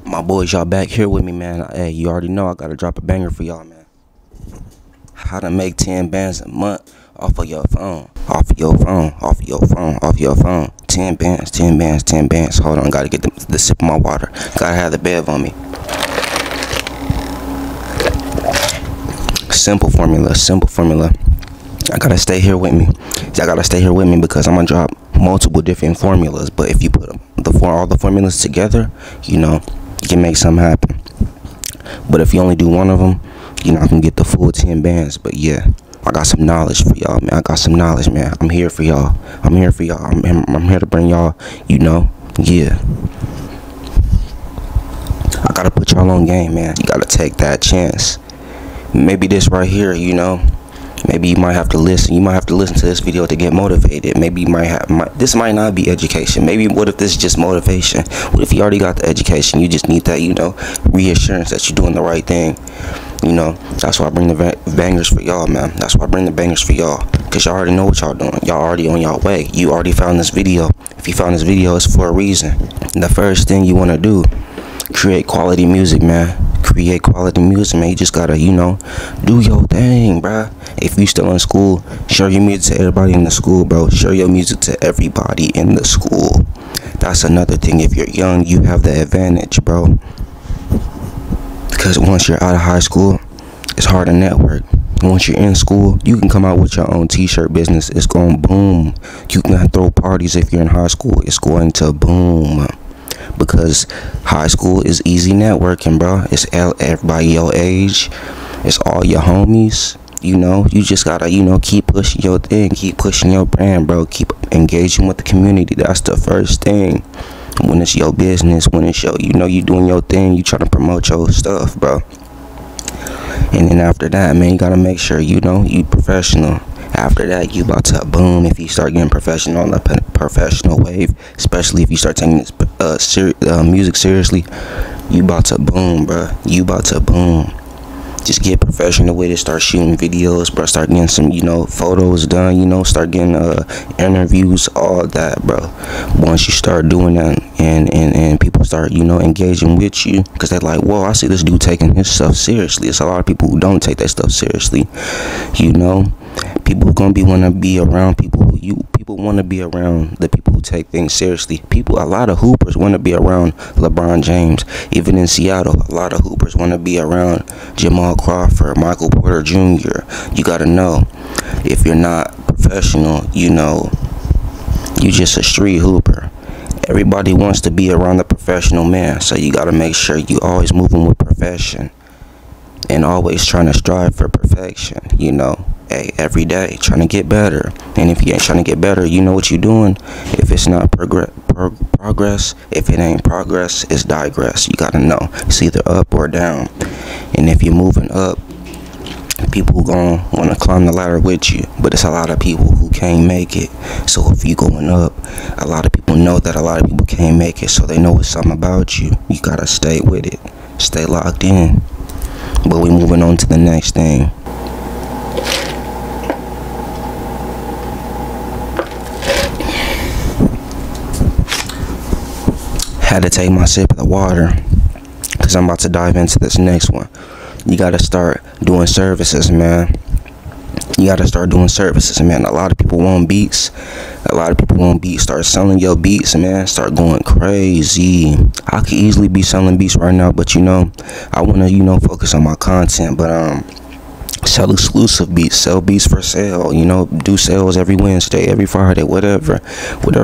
My boys, y'all back here with me, man. Hey, you already know I gotta drop a banger for y'all, man. How to make 10 bands a month off of your phone. Off of your phone, off of your phone, off of your phone. 10 bands, 10 bands, 10 bands. Hold on, gotta get the sip of my water. Gotta have the bev on me. Simple formula, simple formula. I gotta stay here with me. Y'all gotta stay here with me because I'm gonna drop multiple different formulas. But if you put all the formulas together, you know, you can make something happen. But if you only do one of them, you know, I can get the full 10 bands. But yeah, I got some knowledge for y'all, man. I got some knowledge, man. I'm here for y'all. I'm here for y'all. I'm here to bring y'all, you know, yeah. I gotta put y'all on game, man. You gotta take that chance. Maybe this right here, you know, maybe you might have to listen. You might have to listen to this video to get motivated. Maybe you this might not be education. Maybe what if this is just motivation? What if you already got the education? You just need that, you know, reassurance that you're doing the right thing. You know, that's why I bring the bangers for y'all, man. That's why I bring the bangers for y'all. Because y'all already know what y'all doing. Y'all already on y'all way. You already found this video. If you found this video, it's for a reason. And the first thing you want to do, create quality music, man. Create quality music, man. You just gotta, you know, do your thing, bruh. If you still in school, share your music to everybody in the school, bro. Share your music to everybody in the school. That's another thing. If you're young, you have the advantage, bro. Because once you're out of high school, it's hard to network. Once you're in school, you can come out with your own t-shirt business. It's going boom. You can throw parties if you're in high school. It's going to boom. Because high school is easy networking, bro. It's everybody your age. It's all your homies. You know, you just gotta, you know, keep pushing your thing. Keep pushing your brand, bro. Keep engaging with the community. That's the first thing. When it's your business, when it's your, you know, you doing your thing, you trying to promote your stuff, bro. And then after that, man, you gotta make sure, you know, you professional. After that, you about to boom. If you start getting professional on the professional wave, especially if you start taking this music seriously, you about to boom, bro. You about to boom. Just get professional with it. Start shooting videos, bro. Start getting some, you know, photos done. You know, start getting interviews, all that, bro. Once you start doing that, and people start, you know, engaging with you, because they're like, whoa, I see this dude taking his stuff seriously. It's a lot of people who don't take that stuff seriously, you know. People gonna want to be around people want to be around the people who take things seriously. A lot of hoopers want to be around LeBron James. Even in Seattle, a lot of hoopers want to be around Jamal Crawford, Michael Porter Jr. You gotta know, if you're not professional, you know, you just a street hooper. Everybody wants to be around the professional man, so you gotta make sure you always moving with profession and always trying to strive for perfection, you know. Hey, every day trying to get better. And if you ain't trying to get better, you know what you're doing. If it's not progress, if it ain't progress, it's digress. You gotta know, it's either up or down. And if you're moving up, people gonna want to climb the ladder with you, but it's a lot of people who can't make it. So if you going up, a lot of people know that a lot of people can't make it, so they know it's something about you. You gotta stay with it, stay locked in. But we moving on to the next thing. Had to take my sip of the water because I'm about to dive into this next one. You gotta start doing services, man. You gotta start doing services, man. A lot of people want beats. Start selling your beats, man. Start going crazy. I could easily be selling beats right now, but you know, I wanna, you know, focus on my content. But sell exclusive beats, sell beats for sale, you know, do sales every Wednesday, every Friday, whatever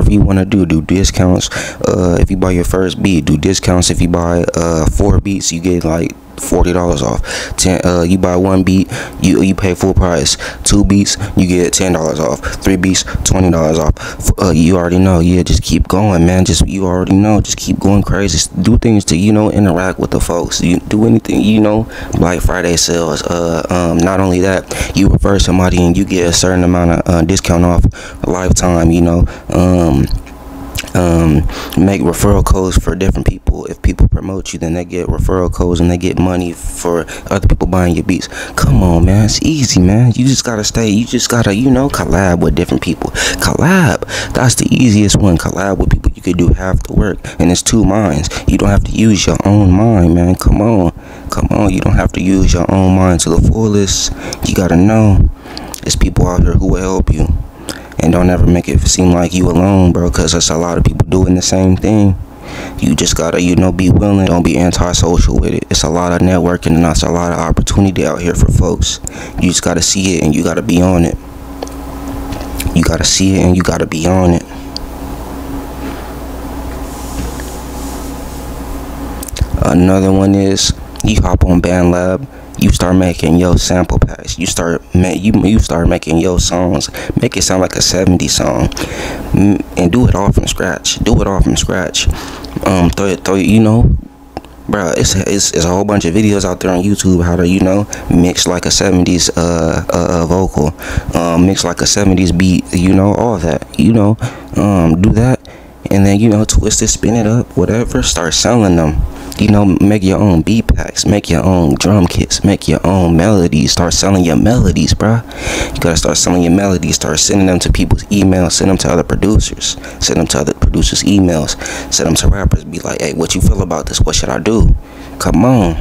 you want to do discounts. If you buy your first beat, do discounts. If you buy 4 beats, you get like $40 off. You buy 1 beat, you pay full price. 2 beats, you get $10 off. 3 beats, $20 off. You already know. Yeah, just keep going, man. You already know. Just keep going crazy. Do things to, you know, interact with the folks. You do anything, you know, Black Friday sales. Not only that, you refer somebody and you get a certain amount of discount off a lifetime, you know. make referral codes for different people. If people promote you, then they get referral codes and they get money for other people buying your beats. Come on, man, it's easy, man. You just gotta collab with different people. Collab, that's the easiest one. Collab with people. You could do half the work, and it's two minds. You don't have to use your own mind, man. Come on, you don't have to use your own mind to the fullest. You gotta know there's people out here who will help you. And don't ever make it seem like you alone, bro, because there's a lot of people doing the same thing. You just gotta, be willing. Don't be antisocial with it. It's a lot of networking and that's a lot of opportunity out here for folks. You just gotta see it and you gotta be on it. You gotta see it and you gotta be on it. Another one is you hop on BandLab. You start making your sample packs. You start making your songs. Make it sound like a 70s song, and do it all from scratch. Throw it. Bro, it's a whole bunch of videos out there on YouTube how to mix like a 70s vocal, mix like a 70s beat. All that. Do that, and then twist it, spin it up, whatever. Start selling them. Make your own beat packs, make your own drum kits, make your own melodies. Start selling your melodies, bruh. You gotta start selling your melodies. Start sending them to people's emails. Send them to other producers. Send them to other producers' emails. Send them to rappers. Be like, hey, what you feel about this? What should I do? Come on.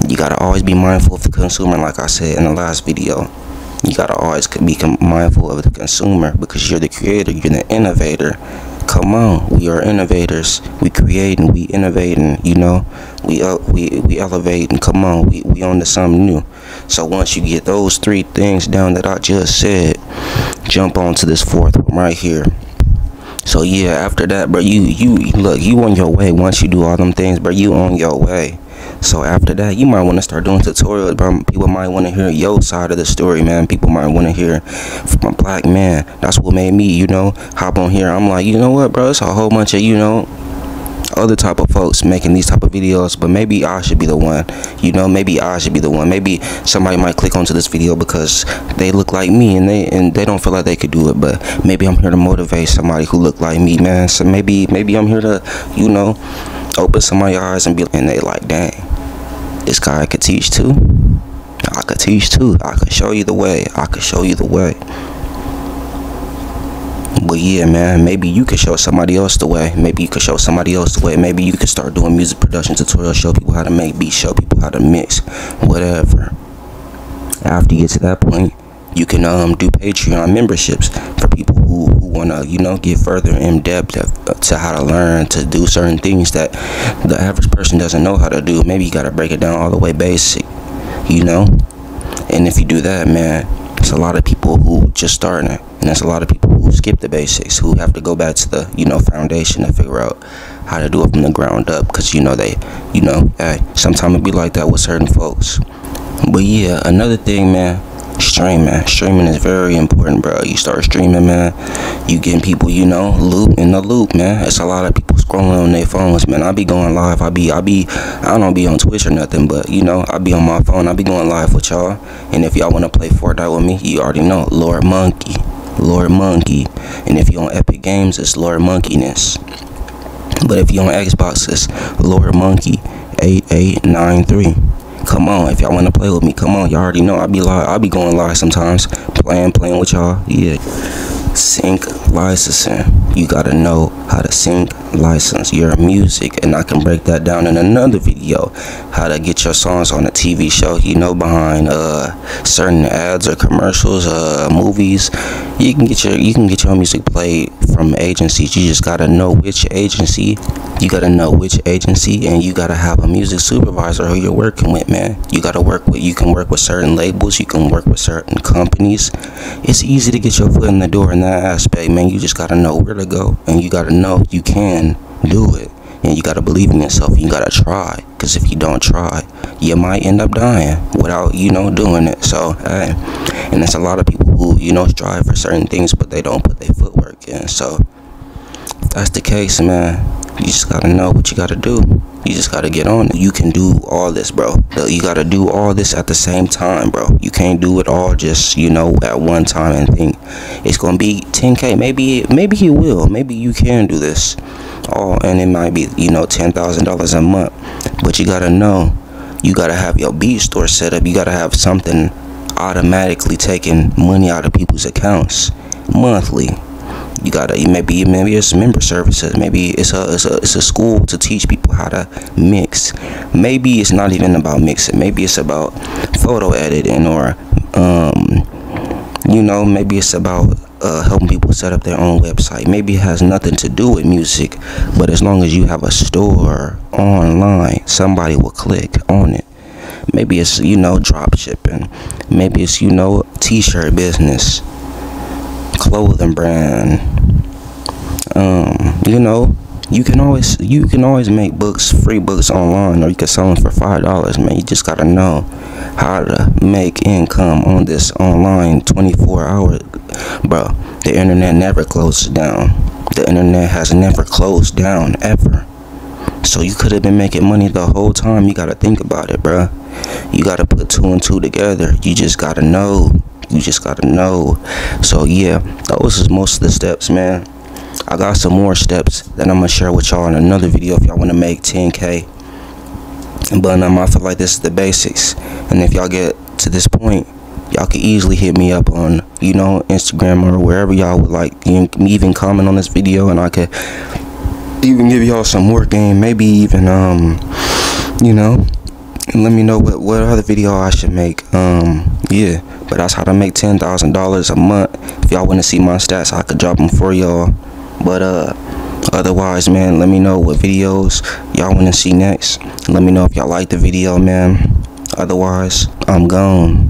You gotta always be mindful of the consumer, like I said in the last video. You gotta always be mindful of the consumer because you're the creator, you're the innovator. Come on, we are innovators. We create and we innovate, and we elevate, and come on, we on to something new. So once you get those three things down that I just said, jump on to this fourth one right here. So yeah, after that, bro, you on your way. Once you do all them things, bro, you on your way. So after that, you might want to start doing tutorials, bro. People might want to hear your side of the story, man. People might want to hear from a black man. That's what made me, hop on here. I'm like, you know what, bro? It's a whole bunch of, other type of folks making these type of videos, but maybe I should be the one. Maybe I should be the one. Maybe somebody might click onto this video because they look like me and they don't feel like they could do it. But maybe I'm here to motivate somebody who look like me, man. So maybe I'm here to, open somebody's eyes and they like, dang, this guy could teach too. I could teach too. I could show you the way. But yeah, man, maybe you could show somebody else the way. Maybe you could start doing music production tutorials, show people how to make beats, show people how to mix, whatever. After you get to that point, you can do Patreon memberships for people who want to get further in depth to how to learn to do certain things that the average person doesn't know how to do. Maybe you got to break it down all the way basic, and if you do that, man, there's a lot of people who just starting it, and there's a lot of people who skip the basics, who have to go back to the foundation to figure out how to do it from the ground up, because hey, sometimes it be like that with certain folks. But yeah, another thing, man, streaming is very important, bro. You start streaming, man, you getting people in the loop, man. It's a lot of people scrolling on their phones, man. I be going live. I don't be on Twitch or nothing, but I be on my phone. I be going live with y'all. And if y'all want to play Fortnite with me, you already know, Lord Monkey. And if you on Epic Games, it's Lord Monkeyness. But if you on Xbox, it's Lord Monkey 8893. Come on, if y'all want to play with me, come on. Y'all already know I be going live sometimes, playing with y'all. Yeah. Sync licensing. You gotta know how to sync license your music, and I can break that down in another video. How to get your songs on a TV show, behind certain ads or commercials, movies. You can get your music played from agencies. You just gotta know which agency. And you gotta have a music supervisor who you're working with, man. You can work with certain labels, you can work with certain companies. It's easy to get your foot in the door in that aspect, man. You just gotta know where to go, and you gotta know you can do it, and you gotta believe in yourself, and you gotta try, because if you don't try, you might end up dying without doing it. So hey, and there's a lot of people who strive for certain things, but they don't put their footwork in. So if that's the case, man, you just gotta know what you gotta do. You just gotta get on it. You can do all this, bro. You gotta do all this at the same time, bro. You can't do it all just, you know, at one time and think it's gonna be 10K. Maybe he will. Maybe you can do this all, and it might be, you know, $10,000 a month. But you gotta know, you gotta have your beat store set up. You gotta have something automatically taking money out of people's accounts monthly. You gotta, maybe it's member services, maybe it's a school to teach people how to mix. Maybe it's not even about mixing, maybe it's about photo editing, or you know, maybe it's about helping people set up their own website. Maybe it has nothing to do with music, but as long as you have a store online, somebody will click on it. Maybe it's, you know, drop shipping. Maybe it's, you know, t-shirt business, clothing brand. You know, you can always make free books online, or you can sell them for $5, man. You just gotta know how to make income on this online 24 hours, bro. The internet never closes down. The internet has never closed down, ever. So you could have been making money the whole time. You gotta think about it, bro. You gotta put 2 and 2 together. You just gotta know. So yeah, those is most of the steps, man. I got some more steps that I'm gonna share with y'all in another video if y'all want to make 10K. But I feel like this is the basics, and if y'all get to this point, y'all can easily hit me up on, you know, Instagram or wherever y'all would like. You can even comment on this video, and I could even give y'all some more game. Maybe even you know, and let me know what other video I should make. Yeah, but that's how to make $10,000 a month. If y'all want to see my stats, I could drop them for y'all. But otherwise, man, let me know what videos y'all want to see next. Let me know if y'all like the video, man. Otherwise, I'm gone.